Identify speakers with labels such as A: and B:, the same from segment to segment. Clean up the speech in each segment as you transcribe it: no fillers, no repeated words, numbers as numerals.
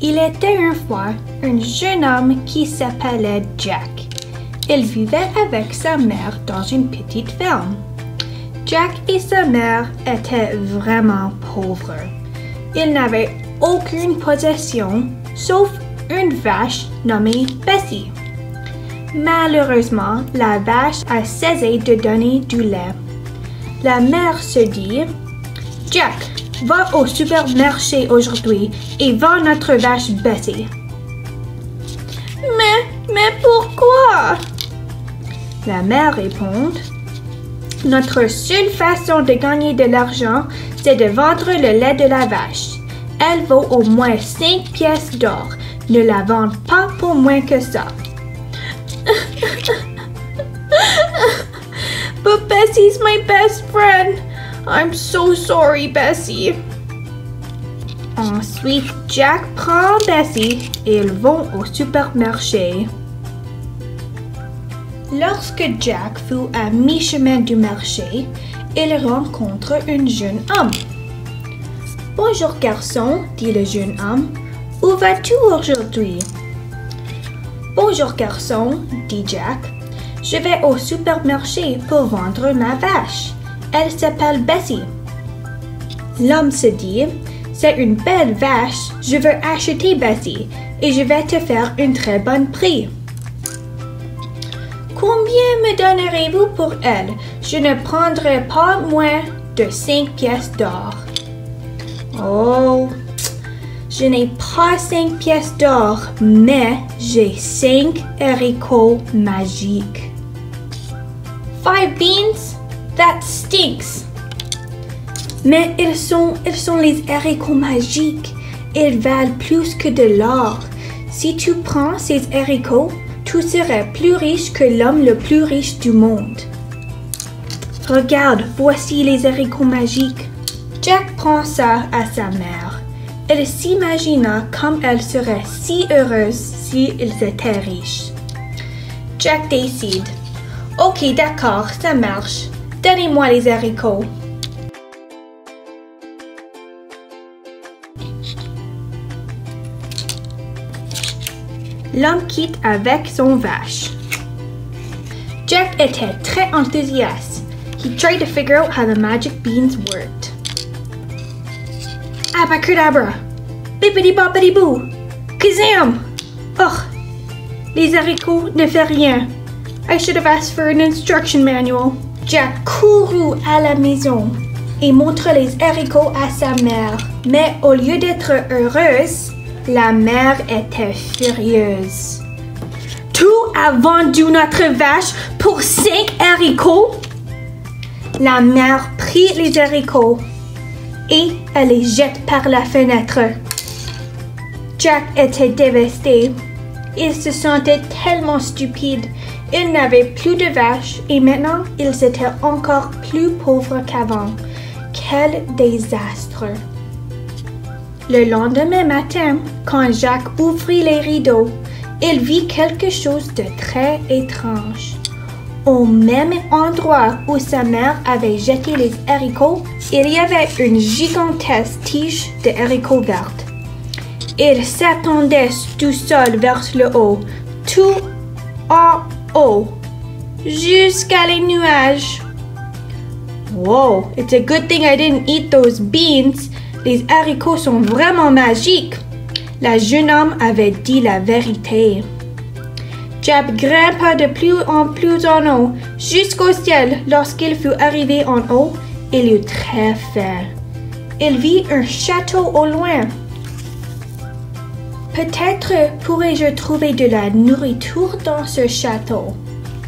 A: Il était une fois un jeune homme qui s'appelait Jack. Il vivait avec sa mère dans une petite ferme. Jack et sa mère étaient vraiment pauvres. Ils n'avaient aucune possession sauf une vache nommée Bessie. Malheureusement, la vache a cessé de donner du lait. La mère se dit, « Jack, va au supermarché aujourd'hui et vends notre vache Bessie. » Mais pourquoi? La mère répond, « Notre seule façon de gagner de l'argent, c'est de vendre le lait de la vache. Elle vaut au moins 5 pièces d'or. Ne la vends pas pour moins que ça. » But Bessie's my best friend. I'm so sorry, Bessie. Ensuite, Jack prend Bessie et ils vont au supermarché. Lorsque Jack fut à mi-chemin du marché, il rencontre un jeune homme. « Bonjour garçon, dit le jeune homme. Où vas-tu aujourd'hui? »« Bonjour garçon, dit Jack. Je vais au supermarché pour vendre ma vache. Elle s'appelle Bessie. » L'homme se dit, « C'est une belle vache, je veux acheter Bessie et je vais te faire un très bon prix. » « Combien me donnerez-vous pour elle? Je ne prendrai pas moins de 5 pièces d'or. »« Oh, je n'ai pas 5 pièces d'or, mais j'ai 5 haricots magiques. »« 5 beans? That stinks. »« Mais ils sont les haricots magiques. Ils valent plus que de l'or. Si tu prends ces haricots, tu serais plus riche que l'homme le plus riche du monde. »« Regarde, voici les haricots magiques. » Jack prend ça à sa mère. Elle s'imagina comme elle serait si heureuse s'ils étaient riches. Jack décide. « Ok, d'accord, ça marche. Donnez-moi les haricots. » L'homme quitte avec son vache. Jack était très enthousiaste. He tried to figure out how the magic beans worked. Abracadabra! Bippity-boppity-boo! Kazam! Oh! Les haricots ne font rien. I should have asked for an instruction manual. Jack courut à la maison et montra les haricots à sa mère. Mais au lieu d'être heureuse, la mère était furieuse. « Tu as vendu notre vache pour 5 haricots? » La mère prit les haricots et elle les jette par la fenêtre. Jack était dévasté. Il se sentait tellement stupide. Il n'avait plus de vaches et maintenant ils étaient encore plus pauvres qu'avant. Quel désastre! Le lendemain matin, quand Jack ouvrit les rideaux, il vit quelque chose de très étrange. Au même endroit où sa mère avait jeté les haricots, il y avait une gigantesque tige de haricots vertes. Il s'attendait du sol vers le haut, tout en haut, jusqu'à les nuages. Wow, it's a good thing I didn't eat those beans. Les haricots sont vraiment magiques. Le jeune homme avait dit la vérité. Jack grimpa de plus en haut jusqu'au ciel. Lorsqu'il fut arrivé en haut, il eut très faim. Il vit un château au loin. Peut-être pourrais-je trouver de la nourriture dans ce château.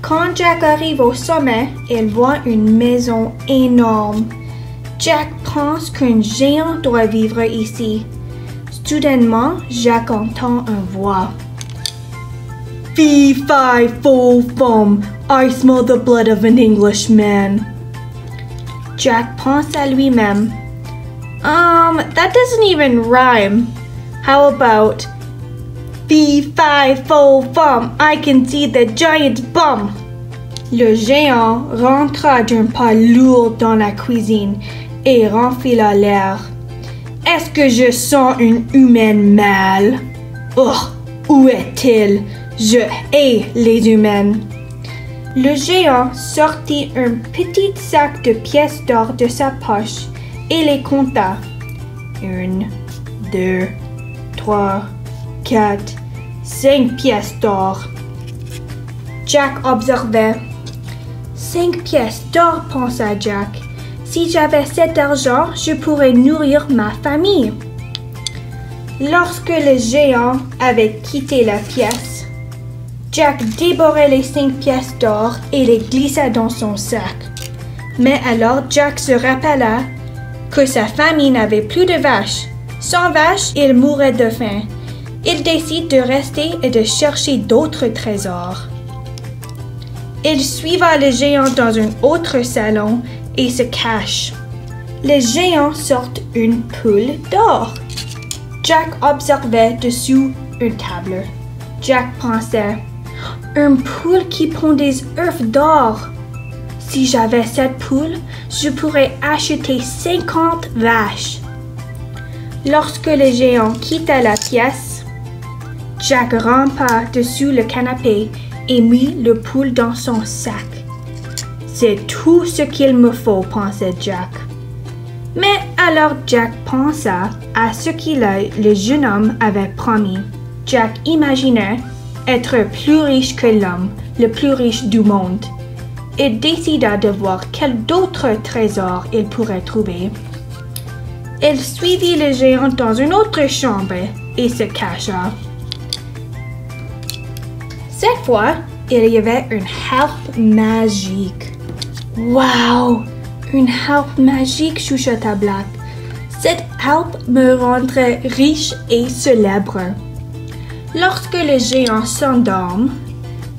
A: Quand Jack arrive au sommet, il voit une maison énorme. Jack pense qu'un géant doit vivre ici. Soudainement, Jack entend une voix. « Fee, fi, fo, fum, I smell the blood of an Englishman. » Jack pense à lui-même. That doesn't even rhyme. How about Fee, fi, fo, fum, I can see the giant bum. Le géant rentra d'un pas lourd dans la cuisine et renfila l'air. Est-ce que je sens une humaine mâle? Oh, où est-il? Je hais les humaines. Le géant sortit un petit sac de pièces d'or de sa poche et les compta. 1, 2, 3, 4, 5 pièces d'or. Jack observait. 5 pièces d'or, pensa Jack. Si j'avais cet argent, je pourrais nourrir ma famille. Lorsque le géant avait quitté la pièce, Jack dévorait les 5 pièces d'or et les glissa dans son sac. Mais alors Jack se rappela que sa famille n'avait plus de vaches. Sans vaches, il mourrait de faim. Il décide de rester et de chercher d'autres trésors. Il suivit le géant dans un autre salon et se cache. Le géant sort une poule d'or. Jack observait dessous une table. Jack pensait, une poule qui pond des œufs d'or. Si j'avais cette poule, je pourrais acheter 50 vaches. Lorsque le géant quitta la pièce, Jack rampa dessous le canapé et mit le poule dans son sac. C'est tout ce qu'il me faut, pensait Jack. Mais alors Jack pensa à ce que le jeune homme avait promis. Jack imaginait être plus riche que l'homme, le plus riche du monde. Il décida de voir quels d'autres trésors il pourrait trouver. Il suivit le géant dans une autre chambre et se cacha. Cette fois, il y avait une harpe magique. Wow! Une harpe magique, chuchota Black. Cette harpe me rendrait riche et célèbre. Lorsque le géant s'endorme,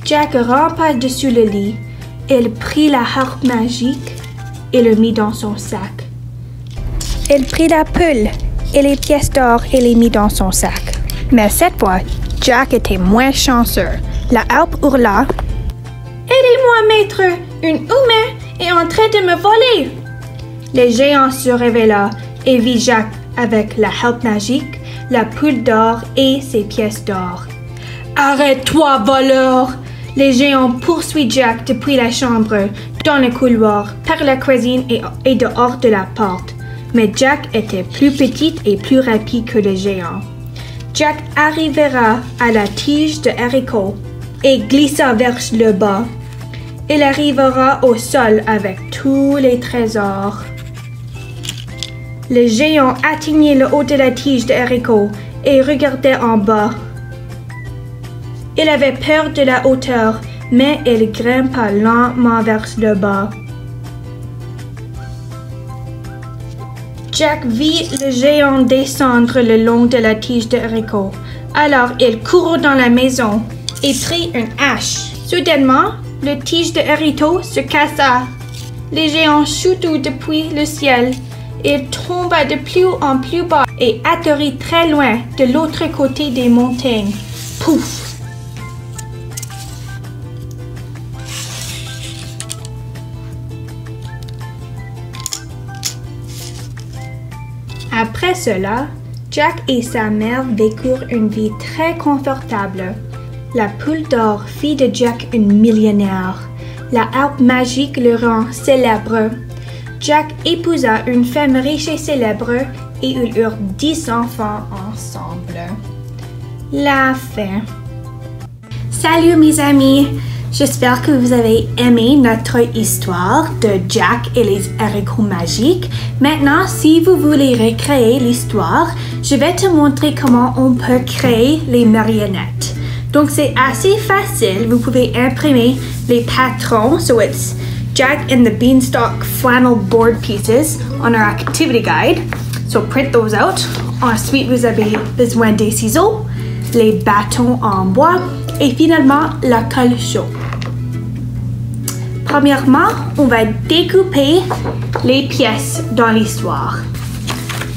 A: Jack rampa dessus le lit. Il prit la harpe magique et le mit dans son sac. Il prit la poule et les pièces d'or et les mit dans son sac. Mais cette fois, Jack était moins chanceux. La harpe hurla. « Aidez-moi, maître! Une humaine est en train de me voler! » Le géant se révéla et vit Jack avec la harpe magique, la poule d'or et ses pièces d'or. « Arrête-toi, voleur! » Le géant poursuit Jack depuis la chambre, dans le couloir, par la cuisine et dehors de la porte. Mais Jack était plus petit et plus rapide que le géant. Jack arrivera à la tige de haricot et glissa vers le bas. Il arrivera au sol avec tous les trésors. Le géant atteignit le haut de la tige de haricot et regardait en bas. Il avait peur de la hauteur, mais il grimpa lentement vers le bas. Jack vit le géant descendre le long de la tige de haricot. Alors il courut dans la maison et prit une hache. Soudainement, le tige de haricot se cassa. Le géant chuta depuis le ciel. Il tomba de plus en plus bas et atterrit très loin de l'autre côté des montagnes. Pouf! Après cela, Jack et sa mère vécurent une vie très confortable. La poule d'or fit de Jack un millionnaire. La harpe magique le rend célèbre. Jack épousa une femme riche et célèbre et ils eurent 10 enfants ensemble. La fin. Salut mes amis! J'espère que vous avez aimé notre histoire de Jack et les haricots magiques. Maintenant, si vous voulez recréer l'histoire, je vais te montrer comment on peut créer les marionnettes. Donc, c'est assez facile. Vous pouvez imprimer les patrons. So, it's Jack and the Beanstalk flannel board pieces on our activity guide. So, print those out. Ensuite, vous avez besoin des ciseaux, les bâtons en bois et finalement la colle chaude. Premièrement, on va découper les pièces dans l'histoire.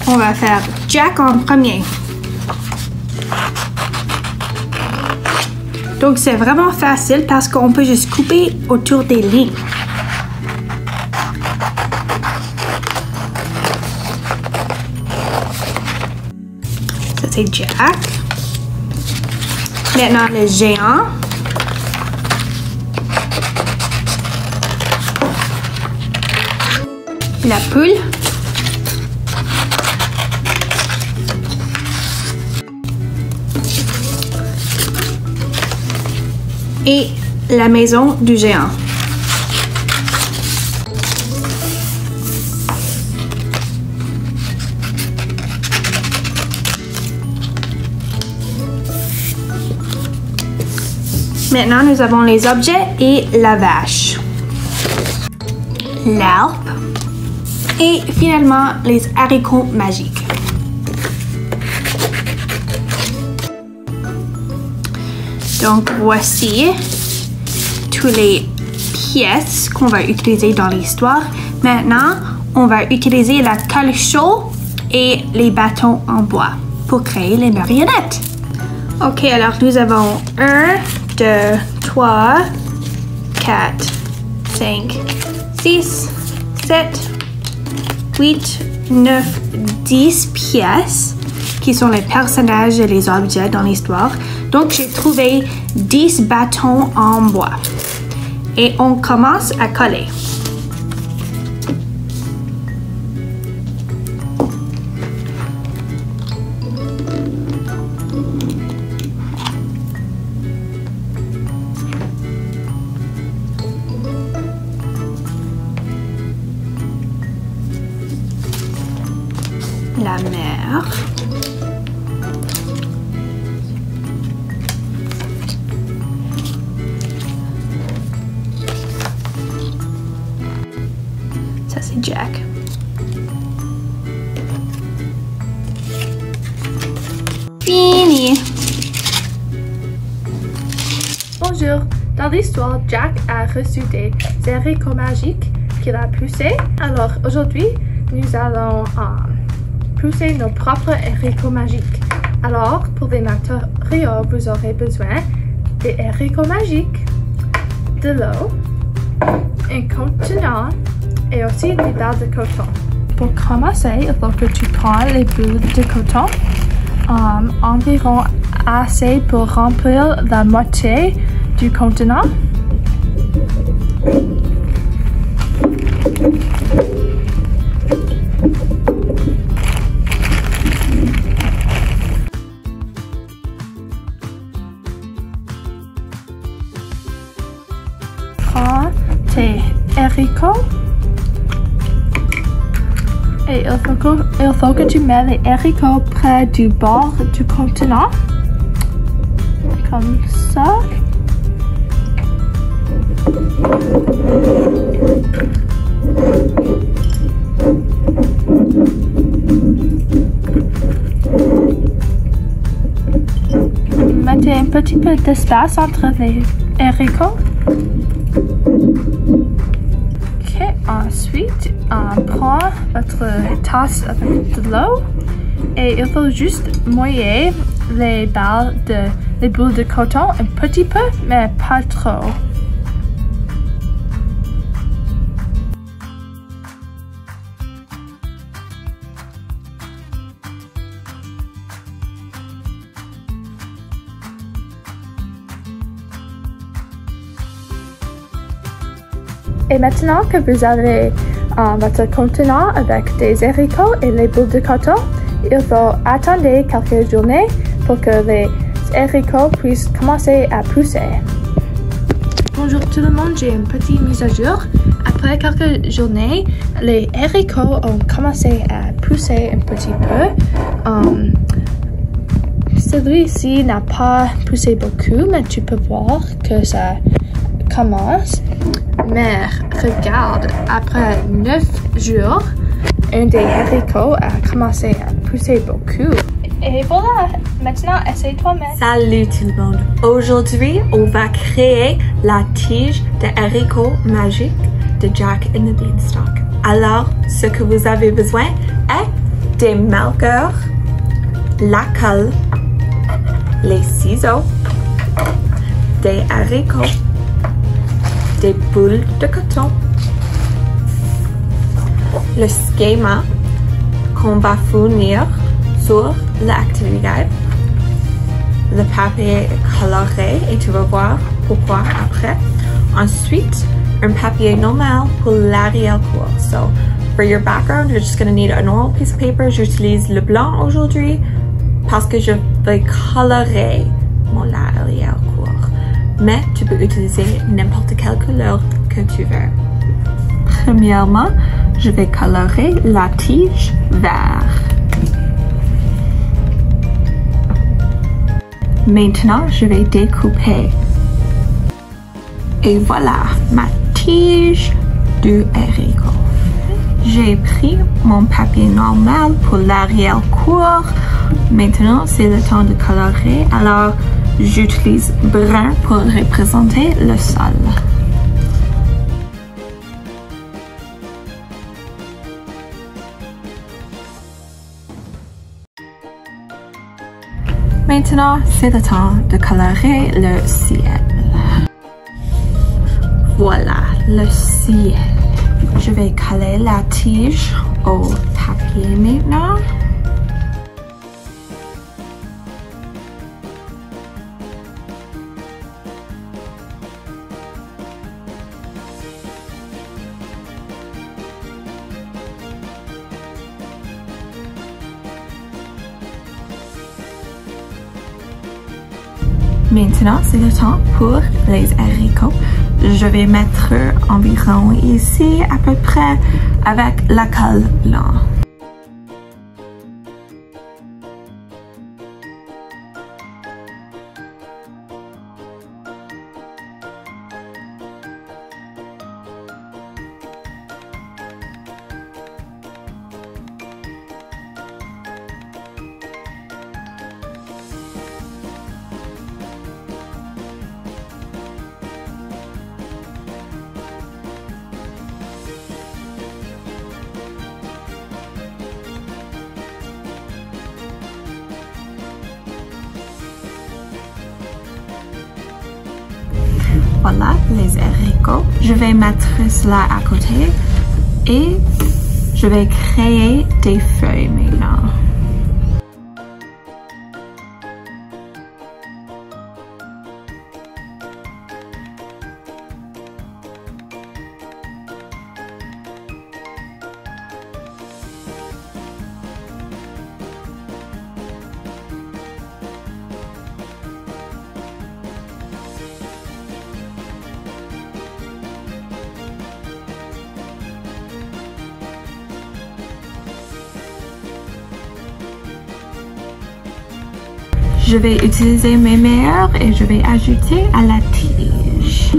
A: On va faire Jack en premier. Donc, c'est vraiment facile parce qu'on peut juste couper autour des lignes. c'est Jack. Maintenant, le géant. La poule. Et la maison du géant. Maintenant, nous avons les objets et la vache. L'arbre. Et finalement, les haricots magiques. Donc, voici toutes les pièces qu'on va utiliser dans l'histoire. Maintenant, on va utiliser la caleçon et les bâtons en bois pour créer les marionnettes. Ok, alors nous avons 1, 2, 3, 4, 5, 6, 7, 8, 9, 10 pièces qui sont les personnages et les objets dans l'histoire. Donc, j'ai trouvé 10 bâtons en bois. Et on commence à coller. La mer. Ça, c'est Jack. Fini.
B: Bonjour. Dans l'histoire, Jack a reçu des haricots magiques qu'il a poussés. Alors, aujourd'hui, nous allons pousser nos propres haricots magiques. Alors, pour les matériaux, vous aurez besoin des haricots magiques, de l'eau, un contenant et aussi des balles de coton. Pour commencer, il faut que tu prends les boules de coton, environ assez pour remplir la moitié du contenant. Prends tes haricots et il faut que tu mets les haricots près du bord du contenant, comme ça. Mettez un petit peu d'espace entre les haricots. Ok, ensuite, prends votre tasse avec de l'eau et il faut juste mouiller les boules de coton un petit peu, mais pas trop. Et maintenant que vous avez votre contenant avec des haricots et les boules de coton, il faut attendre quelques journées pour que les haricots puissent commencer à pousser. Bonjour tout le monde, j'ai une petite mise à jour. Après quelques journées, les haricots ont commencé à pousser un petit peu. Celui-ci n'a pas poussé beaucoup, mais tu peux voir que ça commence. Mais regarde, après 9 jours, un des haricots a commencé à pousser beaucoup. Et voilà, maintenant essaye toi-même.
C: Salut tout le monde. Aujourd'hui, on va créer la tige de haricots magique de Jack and the Beanstalk. Alors, ce que vous avez besoin est des marqueurs, la colle, les ciseaux, des haricots, des boules de coton, le schéma qu'on va fournir sur l'activité, le papier coloré, et tu vas voir pourquoi après. Ensuite, un papier normal pour l'arrière-cour. So, for your background, you're just going to need a normal piece of paper. J'utilise le blanc aujourd'hui parce que je vais colorer mon arrière-cour. Mais tu peux utiliser n'importe quelle couleur que tu veux. Premièrement, je vais colorer la tige vert. Maintenant, je vais découper. Et voilà, ma tige du haricot. J'ai pris mon papier normal pour l'arrière-cour. Maintenant, c'est le temps de colorer. Alors, j'utilise brun pour représenter le sol. Maintenant, c'est le temps de colorer le ciel. Voilà, le ciel. Je vais coller la tige au papier maintenant. Maintenant, c'est le temps pour les haricots. Je vais mettre environ ici, à peu près, avec la colle blanche. Voilà les haricots. Je vais mettre cela à côté et je vais créer des feuilles maintenant. Je vais utiliser mes meilleurs et je vais ajouter à la tige.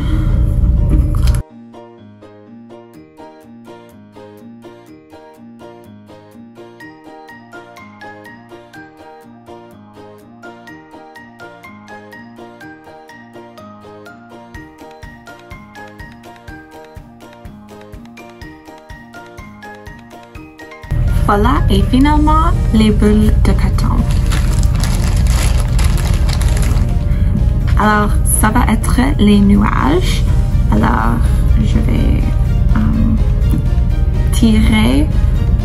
C: Voilà, et finalement, les boules de coton. Alors, ça va être les nuages. Alors, je vais tirer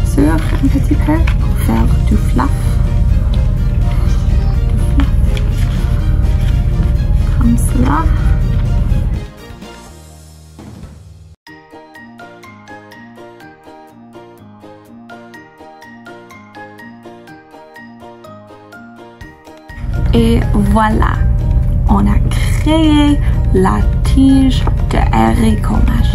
C: sur un petit peu pour faire du fluff. Comme cela. Et voilà, on a créé la tige de haricot magique.